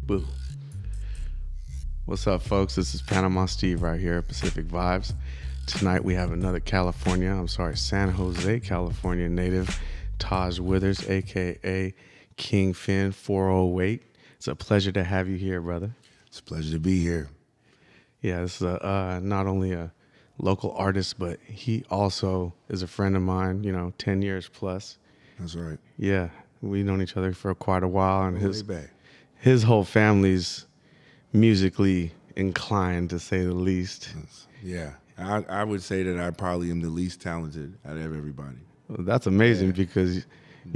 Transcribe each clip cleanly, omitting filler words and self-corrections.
Boo. What's up, folks? This is Panama Steve right here at Pacific Vibes. Tonight we have another San Jose, California native, Taj Withers, a.k.a. Kingpin 408. It's a pleasure to have you here, brother. It's a pleasure to be here. Yeah, this is not only a local artist, but he also is a friend of mine, 10 years plus. That's right. Yeah, we've known each other for quite a while, and Way back. his whole family's musically inclined, to say the least. Yeah, I would say that I probably am the least talented out of everybody. Well, that's amazing because you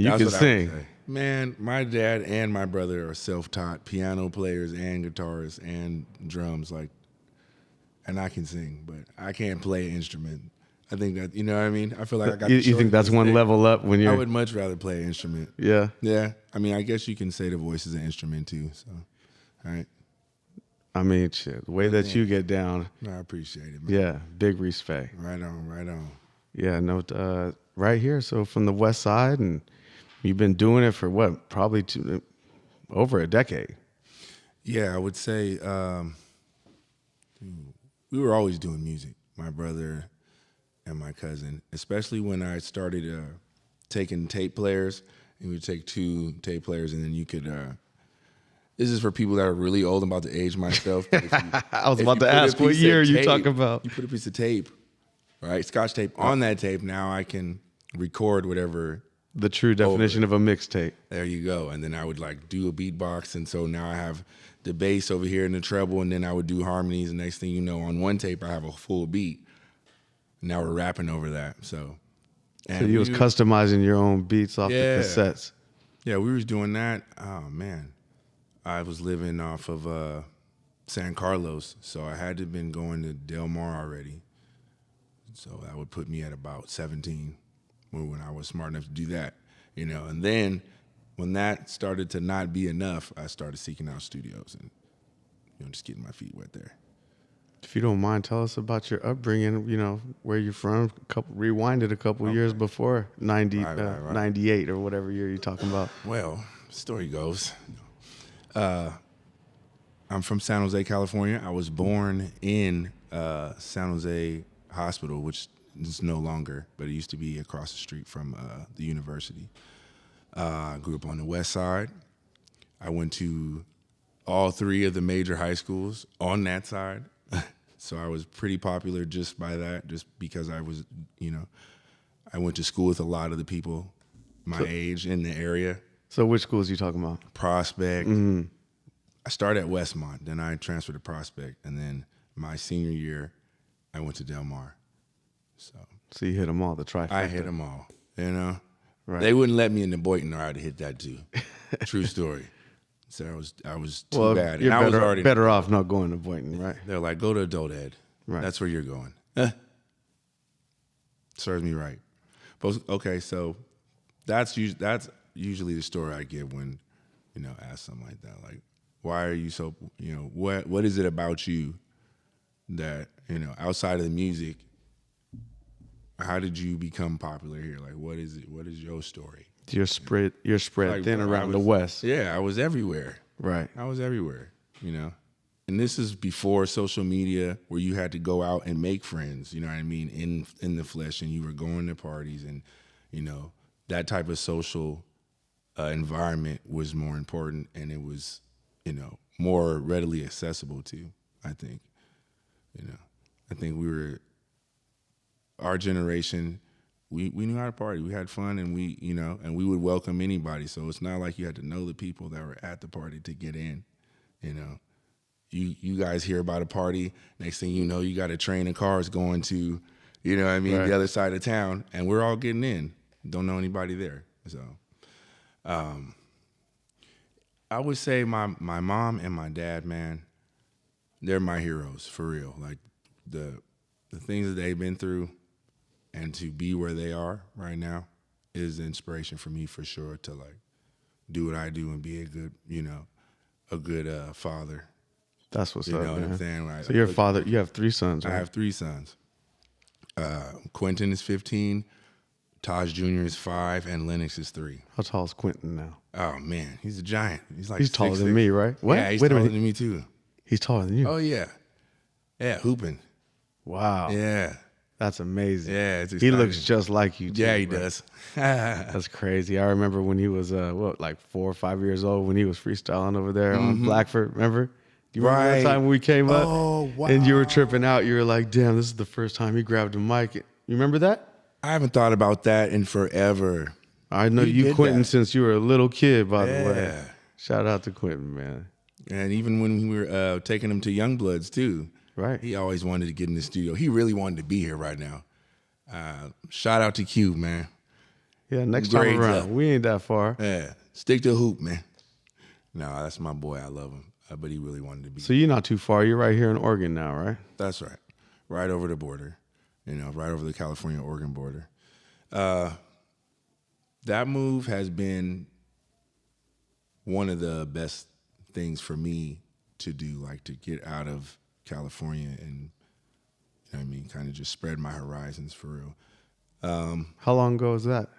That's can what I would sing. say. Man, my dad and my brother are self-taught piano players and guitarists and drums, and I can sing, but I can't play an instrument. I think that, you know what I mean? I feel like I got You think that's one level up when you're... I would much rather play an instrument. Yeah. Yeah. I mean, I guess you can say the voice is an instrument too, so, all right. I mean, shit, the way that you get down. No, I appreciate it, man. Yeah, big respect. Right on. Yeah, no, right here. So from the West Side, and you've been doing it for what? Probably over a decade. Yeah, I would say we were always doing music, my brother and my cousin, especially when I started taking tape players. And we'd take 2 tape players, and then you could... this is for people that are really old. I'm about to age myself. I was about to ask what year you talking about. You put a piece of tape, right, Scotch tape, on that tape. Now I can record whatever. The true definition of a mixtape. There you go. And then I would do a beatbox. And so now I have the bass over here in the treble, and then I would do harmonies. And next thing you know, on one tape, I have a full beat. Now we're rapping over that. So you was customizing your own beats off the cassettes. Yeah, we was doing that. Oh, man. I was living off of San Carlos, so I had to have been going to Del Mar already. So that would put me at about 17 when I was smart enough to do that, And then when that started to not be enough, I started seeking out studios and, just getting my feet wet there. If you don't mind, tell us about your upbringing, where you're from. Rewind it a couple years before 98 or whatever year you're talking about. Well, story goes... I'm from San Jose, California. I was born in San Jose Hospital, which is no longer, but it used to be across the street from the university. I grew up on the west side. I went to all 3 of the major high schools on that side. So I was pretty popular just by that, just because I was, I went to school with a lot of the people my age in the area. So which schools are you talking about? Prospect. Mm-hmm. I started at Westmont, then I transferred to Prospect, and then my senior year, I went to Del Mar. So you hit them all, the trifecta. I hit them all, Right. They wouldn't let me into Boynton, or I'd hit that too. True story. So I was too bad. You're and I was better off not going to Boynton, right? They're like, go to adult ed. Right. That's where you're going. Serves me right. But, okay, so that's usually the story I give when, ask something like that. Like, why are you so, what is it about you that, outside of the music, how did you become popular here? Like, what is it? What is your story? You're spread thin around the West. Yeah, I was everywhere. Right. I was everywhere, And this is before social media, where you had to go out and make friends, you know what I mean, in the flesh, and you were going to parties, and, that type of social environment was more important, and it was, more readily accessible to, I think. I think our generation, we knew how to party. We had fun, and and we would welcome anybody. So it's not like you had to know the people that were at the party to get in, You guys hear about a party, next thing you know, you got a train of cars going to, right. The other side of town, and we're all getting in. Don't know anybody there. So I would say my mom and my dad, man, they're my heroes, for real. Like, the things that they've been through, and to be where they are right now is inspiration for me, for sure, to do what I do and be a good father. That's what's up, You know man. what I'm saying? Like, so your father, you have 3 sons, right? I have 3 sons. Quentin is 15, Taj Jr. is 5, and Lennox is 3. How tall is Quentin now? Oh man, he's a giant. He's like He's taller 6'6". than me, right? What? Yeah, he's Wait a taller minute. than me too. He's taller than you. Oh yeah, hooping. Wow. Yeah, That's amazing. yeah. It's He exciting. looks just like you, too. Yeah, he bro. does. That's crazy. I remember when he was, like 4 or 5 years old when he was freestyling over there on Blackford. Remember? Do you remember that time when we came up? Oh wow. And you were tripping out. You were like, damn, this is the first time he grabbed a mic. You remember that? I haven't thought about that in forever. I know He you, did Quentin, that. since you were a little kid, by the way. Yeah. Shout out to Quentin, man. And even when we were taking him to Youngbloods too, Right. he always wanted to get in the studio. He really wanted to be here right now. Shout out to Q, man. Yeah, next time Grades around. up. We ain't that far. Yeah, stick to hoop, man. No, that's my boy. I love him. But he really wanted to be. So you're not too far. You're right here in Oregon now, right? That's right. Right over the border. Right over the California-Oregon border. That move has been one of the best things for me to do, like to get out of California and, kind of just spread my horizons for real. How long ago was that?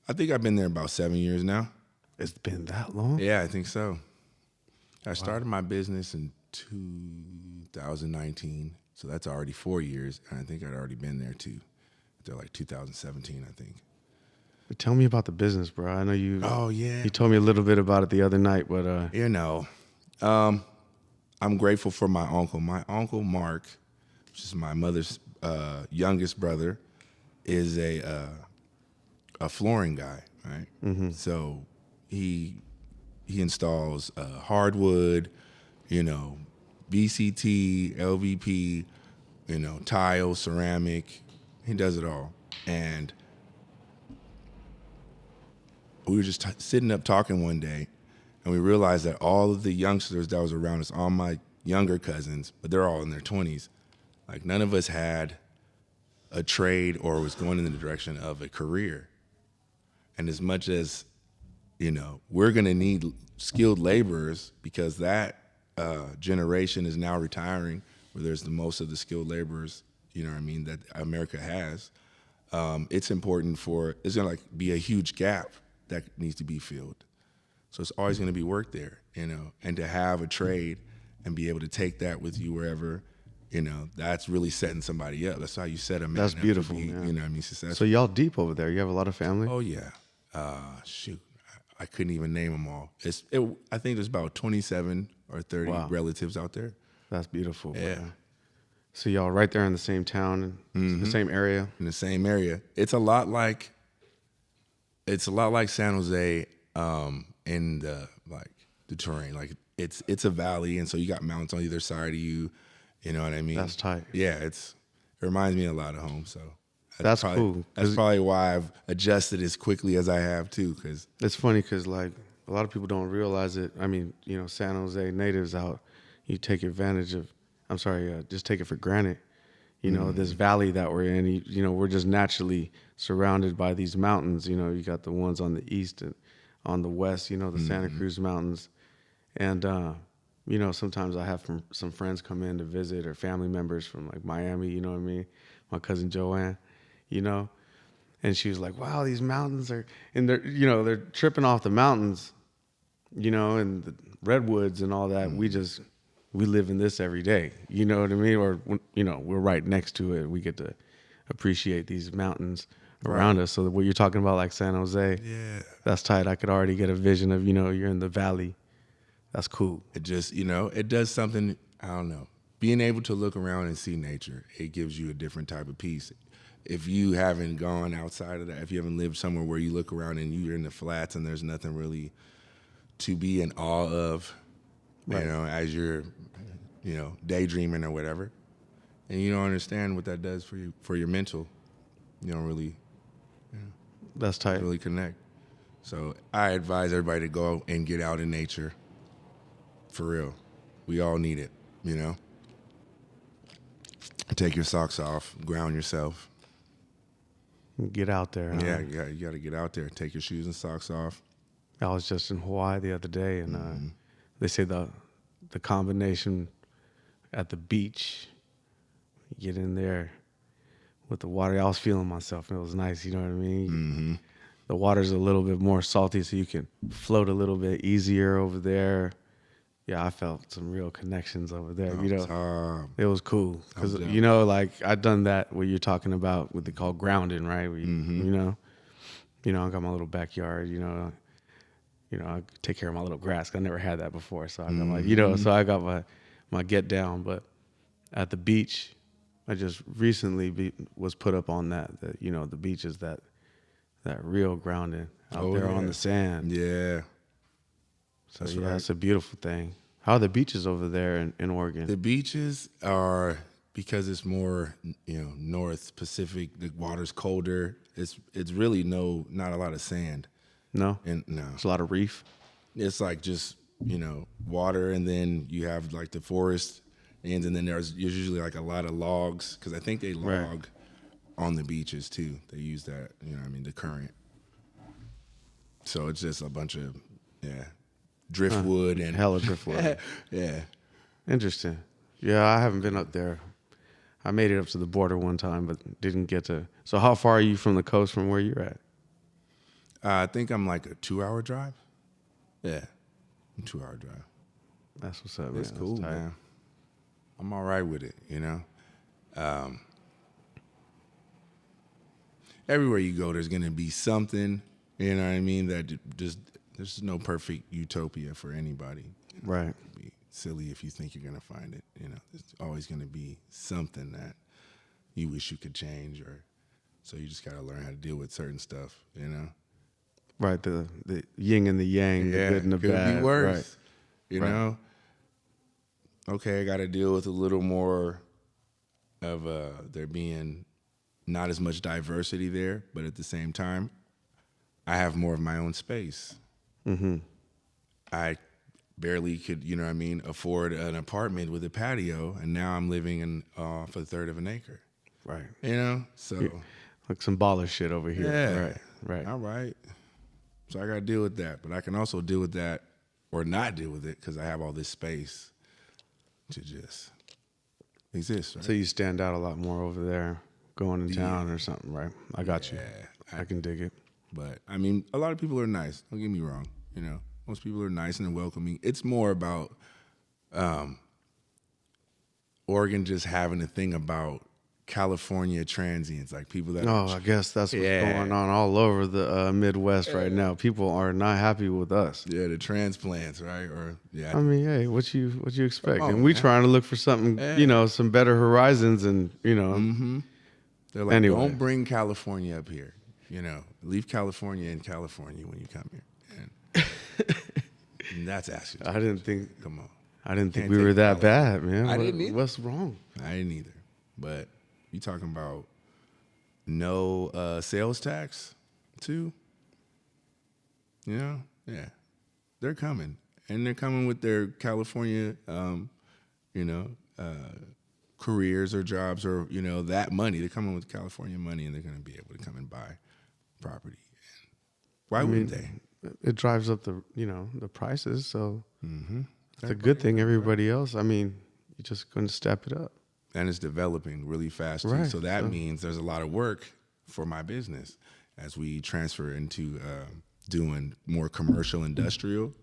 I think I've been there about 7 years now. It's been that long? Yeah, I think so. I started my business in 2019, so that's already 4 years, and I think I'd already been there too. Until like 2017, I think. Tell me about the business, bro. I know you. Oh yeah. You told me a little bit about it the other night, but I'm grateful for my uncle. My uncle Mark, which is my mother's youngest brother, is a flooring guy, right? Mm-hmm. So he installs hardwood, VCT, LVP, tile, ceramic. He does it all. And we were just sitting up talking one day, and we realized that all of the youngsters that was around us, all my younger cousins, but they're all in their 20s, like none of us had a trade or was going in the direction of a career. And as much as, we're going to need skilled laborers because that generation is now retiring, where there's the most of the skilled laborers, that America has. It's important it's going to be a huge gap that needs to be filled. So it's always going to be work there, and to have a trade and be able to take that with you wherever, that's really setting somebody up. That's how you set a man That's up beautiful, to be, yeah. successful. So y'all deep over there. You have a lot of family? Oh yeah. Shoot, I couldn't even name them all. I think there's about 27 or 30 relatives out there. That's beautiful. Yeah. Bro. So y'all right there in the same town, the same area? In the same area. It's a lot like San Jose in the terrain. Like it's a valley, and so you got mountains on either side of you. You know what I mean? That's tight. Yeah, it reminds me a lot of home. So that's cool. That's probably why I've adjusted as quickly as I have too. Cause it's funny because a lot of people don't realize it. I mean, San Jose natives out, you take advantage of. I'm sorry, just take it for granted. This valley that we're in. We're just naturally surrounded by these mountains. You got the ones on the east and on the west. The Santa Cruz Mountains, and sometimes I have some friends come in to visit or family members from Miami. You know what I mean? My cousin Joanne. And she was like, "Wow, these mountains are," and they're tripping off the mountains, and the redwoods and all that. We live in this every day. You know what I mean? Or we're right next to it. We get to appreciate these mountains around us. So what you're talking about, like San Jose, yeah, that's tight. I could already get a vision of you're in the valley. That's cool. It just it does something. I don't know. Being able to look around and see nature, it gives you a different type of peace. If you haven't gone outside of that, if you haven't lived somewhere where you look around and you're in the flats and there's nothing really to be in awe of, right. As you're, daydreaming or whatever, and you don't understand what that does for your mental, you don't really, that's tight. Really connect. So I advise everybody to go and get out in nature. For real, we all need it, Take your socks off, ground yourself. Get out there. Huh? Yeah, you got to get out there. Take your shoes and socks off. I was just in Hawaii the other day, and they say the combination at the beach, get in there with the water. I was feeling myself, and it was nice. You know what I mean? Mm-hmm. The water's a little bit more salty, so you can float a little bit easier over there. Yeah, I felt some real connections over there. You know, it was cool because you know, like I've done that what you're talking about, what they call grounding, right? Where you, you know, I got my little backyard. You know, I take care of my little grass. I never had that before, so I got my, you know, so I got my get down. But at the beach, I just recently was put up on that. You know, the beach is that real grounding out there on the sand. Yeah. So that's right. It's a beautiful thing. How are the beaches over there in Oregon? The beaches are, because it's more, you know, North Pacific, the water's colder. It's really not a lot of sand. No? No. It's a lot of reef? It's like just, you know, water, and then you have like the forest ends, and then there's usually like a lot of logs, because I think they log on the beaches too. They use that, you know what I mean, the current. So it's just a bunch of, driftwood and hella driftwood. Yeah. Interesting. Yeah, I haven't been up there. I made it up to the border one time, but didn't get to. So how far are you from the coast from where you're at? I think I'm like a 2-hour drive. Yeah, a 2-hour drive. That's what's up, man. It's cool, man. I'm all right with it, you know. Everywhere you go, there's gonna be something, you know what I mean, that just there's no perfect utopia for anybody. You know? Right. It'd be silly if you think you're gonna find it. You know, there's always gonna be something that you wish you could change, or so you just gotta learn how to deal with certain stuff, you know. Right, the yin and the yang, the good and the bad. Could be worse, right. You know. Okay, I got to deal with a little more of there being not as much diversity there, but at the same time, I have more of my own space. Mm-hmm. I barely could, you know what I mean, afford an apartment with a patio, and now I'm living in off a third of an acre. Right. You know, so like some baller shit over here. Yeah. Right. All right. So I got to deal with that, but I can also deal with that or not deal with it because I have all this space to just exist. Right? So you stand out a lot more over there, going to town or something, right? I got you. I can dig it. But I mean, a lot of people are nice. Don't get me wrong. You know, most people are nice and welcoming. It's more about Oregon just having a thing about California transients, like people that. Oh, I guess that's what's going on all over the Midwest right now. People are not happy with us. Yeah, the transplants, right? Or I mean, hey, what you expect? And we trying to look for something, you know, some better horizons, and you know. They're like, don't bring California up here. You know, leave California in California when you come here. And that's asking. I didn't think. Come on. I didn't think we were that bad, man. I didn't either. What's wrong? I didn't either. But you talking about no sales tax too? You know, yeah, they're coming, and they're coming with their California, careers or jobs or that money. They're coming with California money, and they're going to be able to come and buy property. Why wouldn't they? It drives up the prices, so it's a good thing. Everybody else, I mean, you're just going to step it up. And it's developing really fast, too. Right. So that means there's a lot of work for my business as we transfer into doing more commercial, industrial.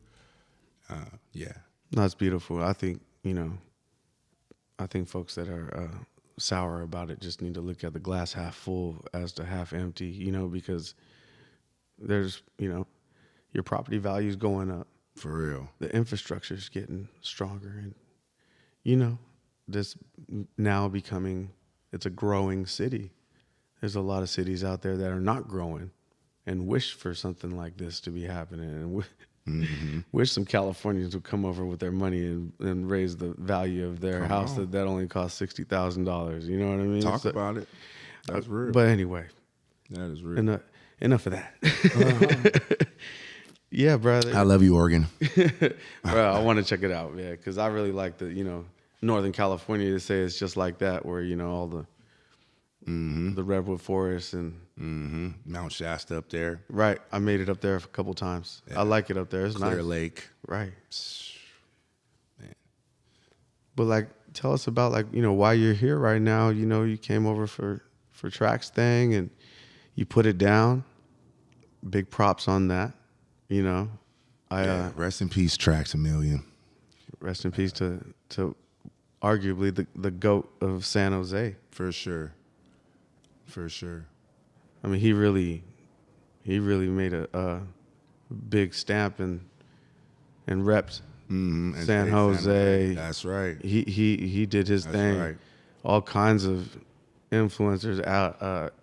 That's beautiful. I think, folks that are sour about it just need to look at the glass half full as to half empty, because there's, your property value is going up. For real. The infrastructure is getting stronger, and, this now it's a growing city. There's a lot of cities out there that are not growing and wish for something like this to be happening, and wish some Californians would come over with their money and raise the value of their house that only costs $60,000. You know what I mean? Talk about it. That's real. But anyway. That is real. Enough of that. Yeah, brother. I love you, Oregon. Bro, I want to check it out, yeah, because I really like the, Northern California, to say it's just like that, where, all the redwood forests and Mount Shasta up there. Right. I made it up there a couple times. Yeah. I like it up there. It's Clear nice. Lake. Right. Man. But tell us about why you're here right now. You came over for for Track's thing, and you put it down. Big props on that. You know, Rest in peace, Trax a Million. Rest in peace to arguably the GOAT of San Jose. For sure. I mean, he really made a big stamp and repped San Jose. That's right. He did his thing. Right. All kinds of influencers,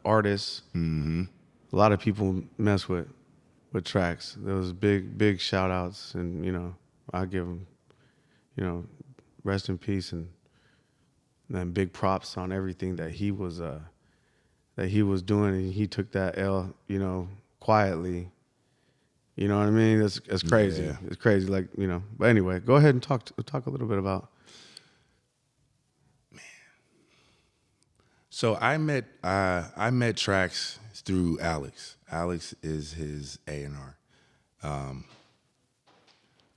artists. Mm-hmm. A lot of people mess with Trax. There was big shout outs, and I give him, rest in peace and big props on everything that he was doing, and he took that L, quietly. You know what I mean? It's crazy. Yeah. It's crazy. Like, but anyway, go ahead and talk a little bit about. So I met Trax through Alex. Alex is his A&R. I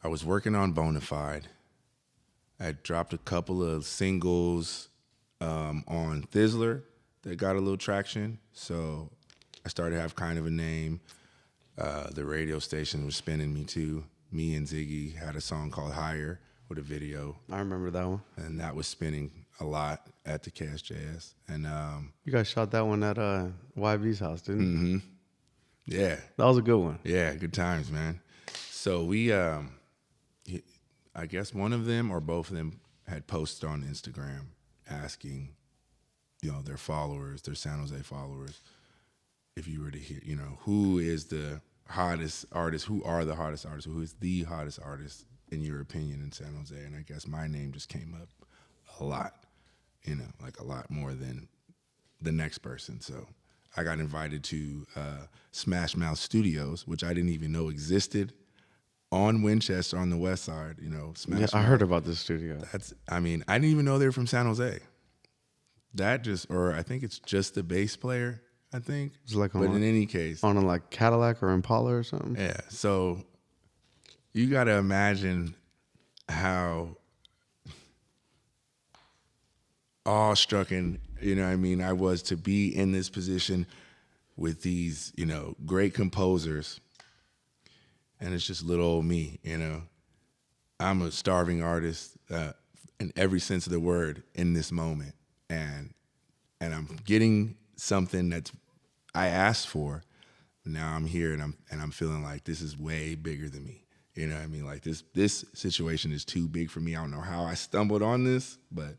was working on Bonafide. I dropped a couple of singles on Thizzler that got a little traction. So I started to have kind of a name. The radio station was spinning me too. Me and Ziggy had a song called Higher with a video. I remember that one. And that was spinning a lot at the KSJS. And you guys shot that one at YB's house, didn't you? Mm-hmm. Yeah. That was a good one. Yeah, good times, man. So we, I guess one of them or both of them had posted on Instagram asking, their followers, their San Jose followers, if you were to hear, who is the hottest artist, who are the hottest artists, who is the hottest artist in your opinion in San Jose? And I guess my name just came up a lot, like a lot more than the next person. So I got invited to Smash Mouth Studios, which I didn't even know existed on Winchester on the west side, Smash Mouth. I heard about this studio. I didn't even know they were from San Jose. I think it's just the bass player, I think. It's like but in any case. On a Cadillac or Impala or something? Yeah. So you got to imagine how awestruck I was to be in this position with these, great composers. And it's just little old me, I'm a starving artist in every sense of the word in this moment. And I'm getting something that I asked for. Now I'm here and I'm feeling like this is way bigger than me. You know what I mean? Like this situation is too big for me. I don't know how I stumbled on this, but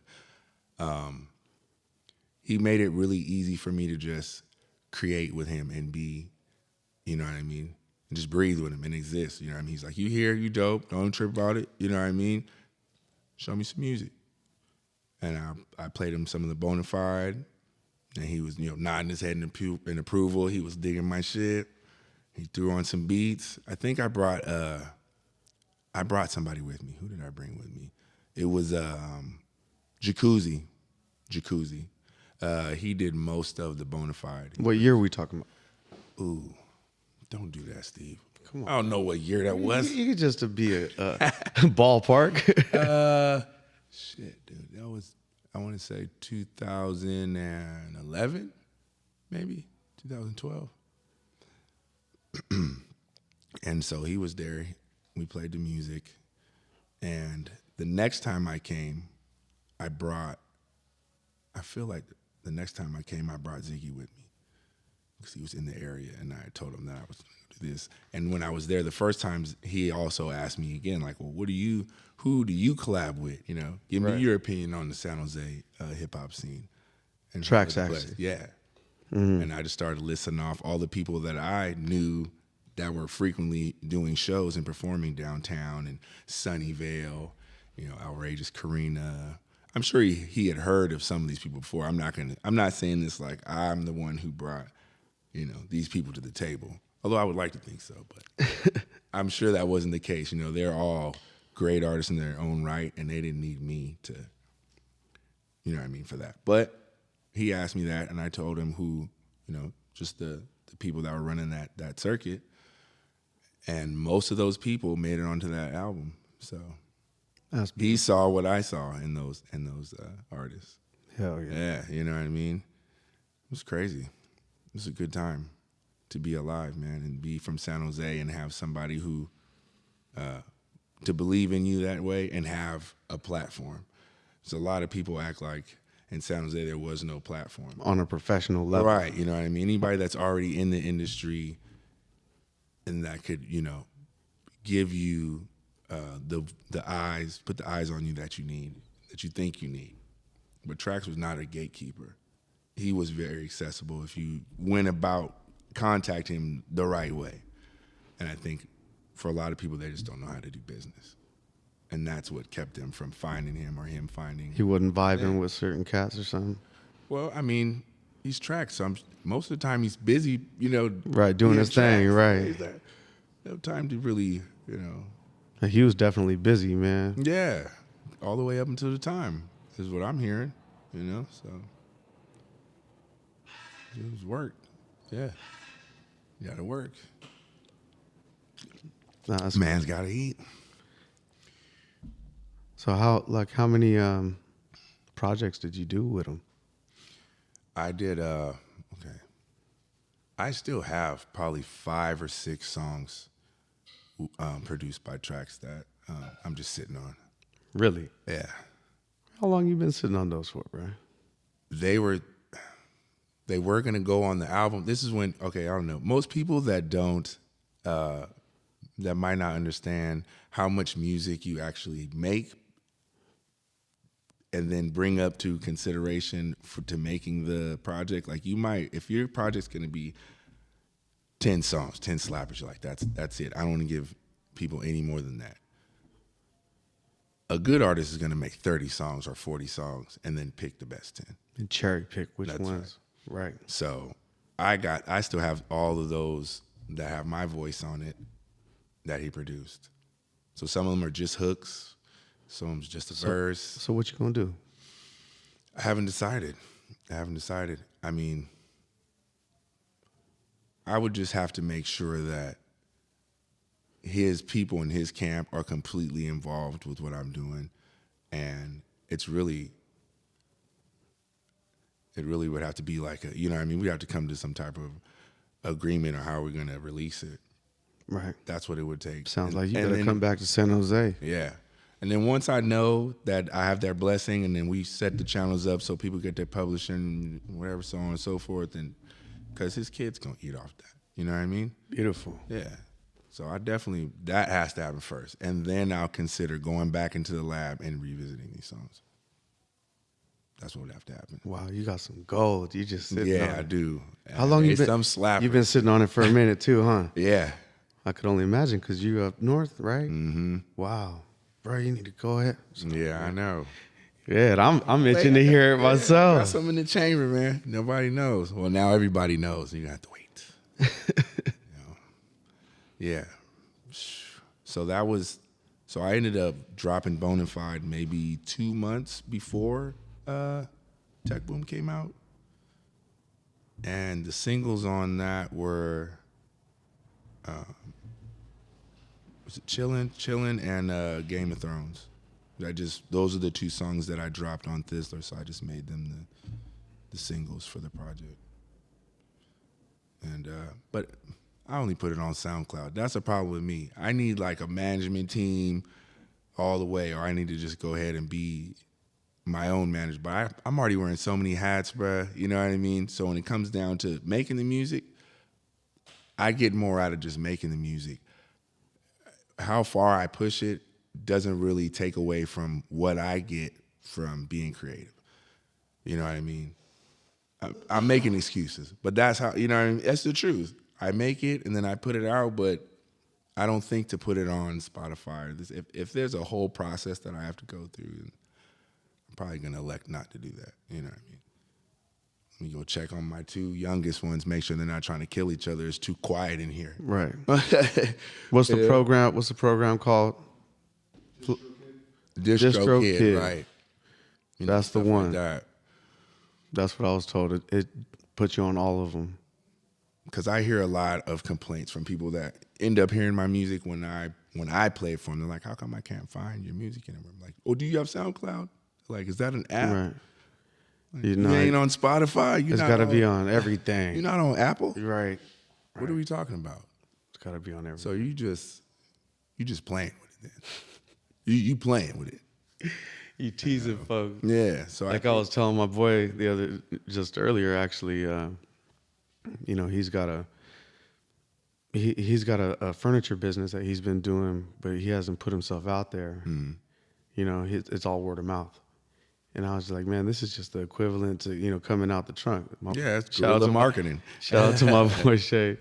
he made it really easy for me to just create with him and be, you know what I mean? And just breathe with him and exist. You know what I mean? He's like, you here, you dope, don't trip about it. You know what I mean? Show me some music. And I played him some of the Bonafide, and he was, nodding his head in approval. He was digging my shit. He threw on some beats. I think I brought somebody with me. Who did I bring with me? It was Jacuzzi. He did most of the Bonafide. What year are we talking about? Ooh, don't do that, Steve. Come on. I don't know what year that was. You could just be a ballpark. Shit, dude. That was, I want to say 2011, maybe 2012. And so he was there. We played the music. And the next time I came, I brought Ziggy with me because he was in the area, and I told him that I was going to do this. And when I was there the first time, he also asked me again, like, well, who do you collab with? Give me your opinion on the San Jose hip hop scene. And Trax, actually. Yeah. Mm-hmm. And I just started listing off all the people that I knew that were frequently doing shows and performing downtown and Sunnyvale, Outrageous Karina. I'm sure he had heard of some of these people before. I'm not saying this like I'm the one who brought, these people to the table. Although I would like to think so, but I'm sure that wasn't the case. They're all great artists in their own right, and they didn't need me to, for that. But he asked me that, and I told him who, just the people that were running that circuit. And most of those people made it onto that album. So he saw what I saw in those artists. Hell yeah. Yeah, you know what I mean? was crazy. It was a good time to be alive, man, and be from San Jose and have somebody who to believe in you that way and have a platform. So a lot of people act like in San Jose there was no platform. On a professional level. Right, you know what I mean? Anybody that's already in the industry and that could, give you the eyes, put the eyes on you that you need, that you think you need. But Trax was not a gatekeeper. He was very accessible if you went about contacting him the right way. And I think for a lot of people, they just don't know how to do business. And that's what kept them from finding him or him finding. He wasn't vibing with certain cats or something? Well, I mean, he's Trax. So most of the time he's busy, Right, doing his thing, right. He's not, no time to really, He was definitely busy, man. Yeah, all the way up until the time is what I'm hearing, so it was work. Yeah, you gotta work. Nah, Man's gotta eat. So how many projects did you do with him? I did, okay. I still have probably 5 or 6 songs produced by Trax that I'm just sitting on. Really? Yeah. How long you been sitting on those for, bro? They were gonna go on the album. This is when, okay, I don't know. Most people that don't, that might not understand how much music you actually make and then bring up to consideration to making the project. Like you might, if your project's gonna be 10 songs, 10 slappers, you're like, that's it. I don't want to give people any more than that. A good artist is gonna make 30 songs or 40 songs and then pick the best 10. And cherry pick which That's ones. Right. So I still have all of those that have my voice on it that he produced. So some of them are just hooks, some of them's just a verse. So what you gonna do? I haven't decided. I mean, I would just have to make sure that his people in his camp are completely involved with what I'm doing. And it really would have to be like we have to come to some type of agreement on how we're going to release it. Right. That's what it would take. Sounds like you better come back to San Jose. Yeah. And then once I know that I have their blessing and then we set the channels up so people get their publishing, whatever, so on and so forth, and because his kid's going to eat off that. You know what I mean? Beautiful. Yeah. So that has to happen first. And then I'll consider going back into the lab and revisiting these songs. That's what would have to happen. Wow, you got some gold. You just sitting on it. Yeah, I do. How long you been? Some slappers. You've been sitting on it for a minute too, huh? Yeah. I could only imagine because you up north, right? Mm-hmm. Wow, bro, you need to go ahead. Yeah, I know. Yeah, I'm itching to hear it myself. Got something in the chamber, man. Nobody knows. Well, now everybody knows. You have to wait. Yeah. So I ended up dropping Bonafide maybe 2 months before Tech Boom came out. And the singles on that were was it Chillin' and Game of Thrones. Those are the 2 songs that I dropped on Thizzler, so I just made them the singles for the project. And but I only put it on SoundCloud. That's a problem with me. I need like a management team all the way, or I need to just go ahead and be my own manager. But I'm already wearing so many hats, bruh. You know what I mean? So when it comes down to making the music, I get more out of just making the music. How far I push it doesn't really take away from what I get from being creative. You know what I mean? I'm making excuses, but that's how, you know what I mean? That's the truth. I make it and then I put it out, but I don't think to put it on Spotify. If there's a whole process that I have to go through, I'm probably going to elect not to do that. You know what I mean? Let me go check on my 2 youngest ones, make sure they're not trying to kill each other. It's too quiet in here. Right. What's the program? What's the program called? Distro Kid, right. That's the one. Like that. That's what I was told. It puts you on all of them. Because I hear a lot of complaints from people that end up hearing my music when I play it for them. They're like, how come I can't find your music anymore? I'm like, oh, do you have SoundCloud? Like, is that an app? Right. You You know, ain't on Spotify. it's got to be on everything. You're not on Apple. Right. What are we talking about? It's got to be on everything. So you just playing with it. Then. You playing with it. You teasing folks. Yeah. So I was telling my boy just earlier, actually, you know, he's got a furniture business that he's been doing, but he hasn't put himself out there. You know, it's all word of mouth. And I was like, man, this is just the equivalent to, you know, coming out the trunk. It's guerrilla marketing. Shout out to my boy Shay.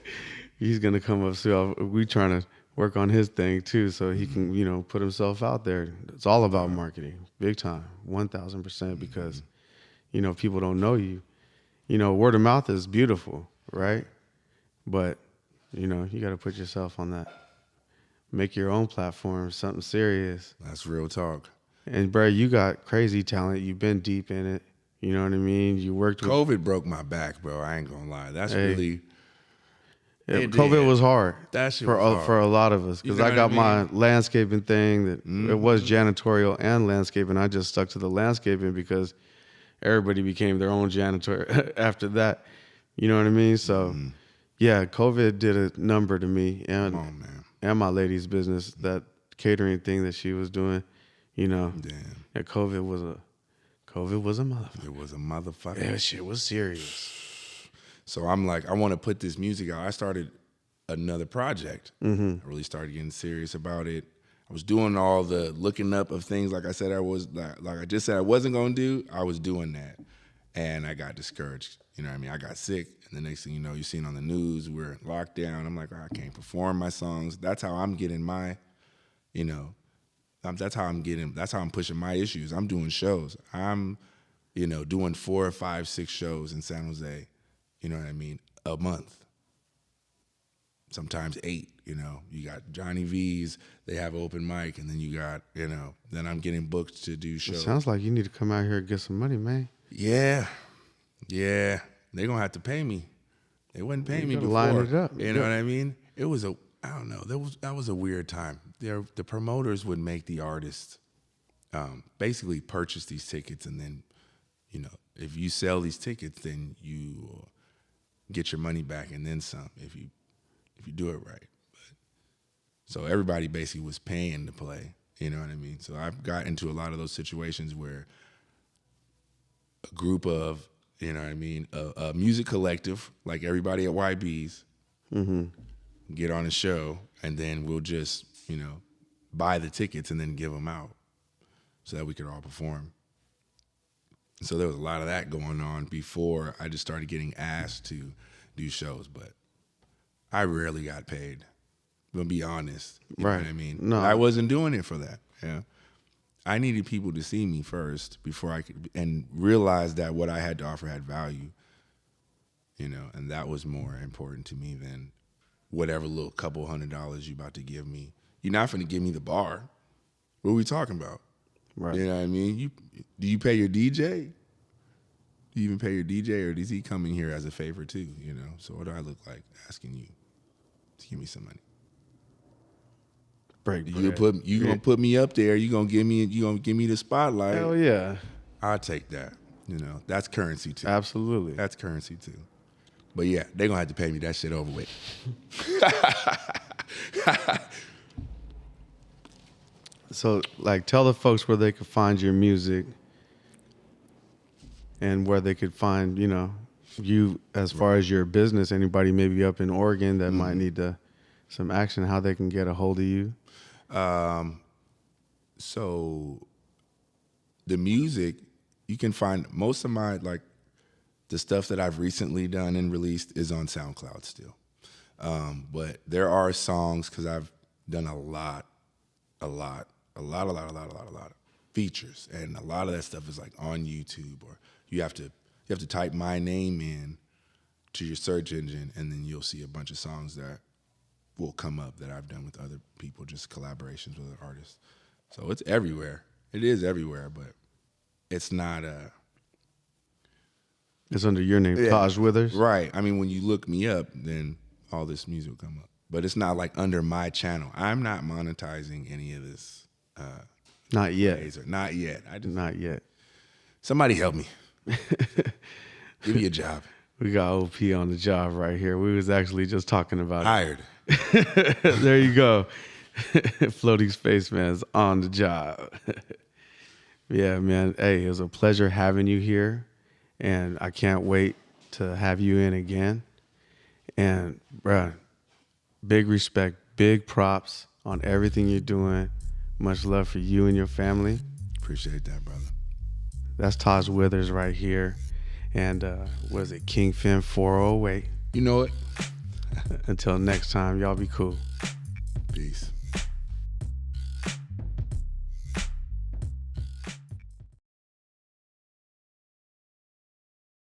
He's gonna come up soon. We trying to work on his thing too, so he can, you know, put himself out there. It's all about marketing, big time, 1,000%. Because, you know, if people don't know you, you know, word of mouth is beautiful, right? But, you know, you got to put yourself on that. Make your own platform, something serious. That's real talk. And, bro, you got crazy talent. You've been deep in it. You know what I mean? You worked with... COVID broke my back, bro. I ain't going to lie. That's really... COVID was hard that shit for was hard. For a lot of us. Because I got my landscaping thing. That it was janitorial and landscaping. I just stuck to the landscaping because everybody became their own janitor after that. You know what I mean? So, yeah, COVID did a number to me. And, and my lady's business, that catering thing that she was doing. You know, that COVID was a motherfucker. It was a motherfucker. That shit was serious. So I'm like, I want to put this music out. I started another project. I really started getting serious about it. I was doing all the looking up of things, like I said, like I just said I wasn't going to do. I was doing that, and I got discouraged. You know what I mean? I got sick, and the next thing you know, you're seeing on the news, we're in lockdown. I'm like, I can't perform my songs. That's how I'm getting my, you know. That's how I'm pushing my issues. I'm doing shows. I'm, you know, doing 4 or 5, 6 shows in San Jose, you know what I mean, a month. Sometimes 8, you know. You got Johnny V's, they have open mic, and then you got, you know, then I'm getting booked to do shows. It sounds like you need to come out here and get some money, man. Yeah. They're going to have to pay me. They wouldn't pay me before. Line it up. You know what I mean? It was I don't know. That was a weird time. The promoters would make the artists basically purchase these tickets, and then, you know, if you sell these tickets, then you get your money back and then some if you do it right. So everybody basically was paying to play. You know what I mean? So I've got into a lot of those situations where a group of, you know what I mean, a music collective like everybody at YB's. Get on a show, and then we'll just, you know, buy the tickets and then give them out so that we could all perform. So there was a lot of that going on before I just started getting asked to do shows, but I rarely got paid. I'm gonna be honest. You know what I mean? No. I wasn't doing it for that. Yeah. I needed people to see me first before I could, and realize that what I had to offer had value, you know, and that was more important to me than whatever little couple $100 you about to give me. You're not finna give me the bar. What are we talking about? Right. You know what I mean? Do you pay your DJ? Do you even pay your DJ, or does he come in here as a favor too? You know. So what do I look like asking you to give me some money? You gonna put me up there? You gonna give me the spotlight? Hell yeah. I'll take that. You know, that's currency too. Absolutely. That's currency too. But yeah, they're gonna have to pay me. That shit over with. So, like, tell the folks where they could find your music and where they could find, you know, you as far as your business. Anybody maybe up in Oregon that might need some action, how they can get a hold of you. So the music, you can find most of my, like, the stuff that I've recently done and released is on SoundCloud still. But there are songs, because I've done a lot of features, and a lot of that stuff is like on YouTube, or you have to type my name in to your search engine, and then you'll see a bunch of songs that will come up that I've done with other people, just collaborations with other artists. So it's everywhere. It is everywhere, but it's not It's under your name, Taj Withers. Right. I mean, when you look me up, then all this music will come up. But it's not like under my channel. I'm not monetizing any of this. Not yet. Not yet. Not yet. Somebody help me. Give me a job. We got OP on the job right here. We was actually just talking about Hired. it. There you go. Floating Spaceman's on the job. Yeah, man. Hey, it was a pleasure having you here. And I can't wait to have you in again. And, bruh, big respect, big props on everything you're doing. Much love for you and your family. Appreciate that, brother. That's Taj Withers right here. And what is it, Kingfin 408. You know it. Until next time, y'all be cool.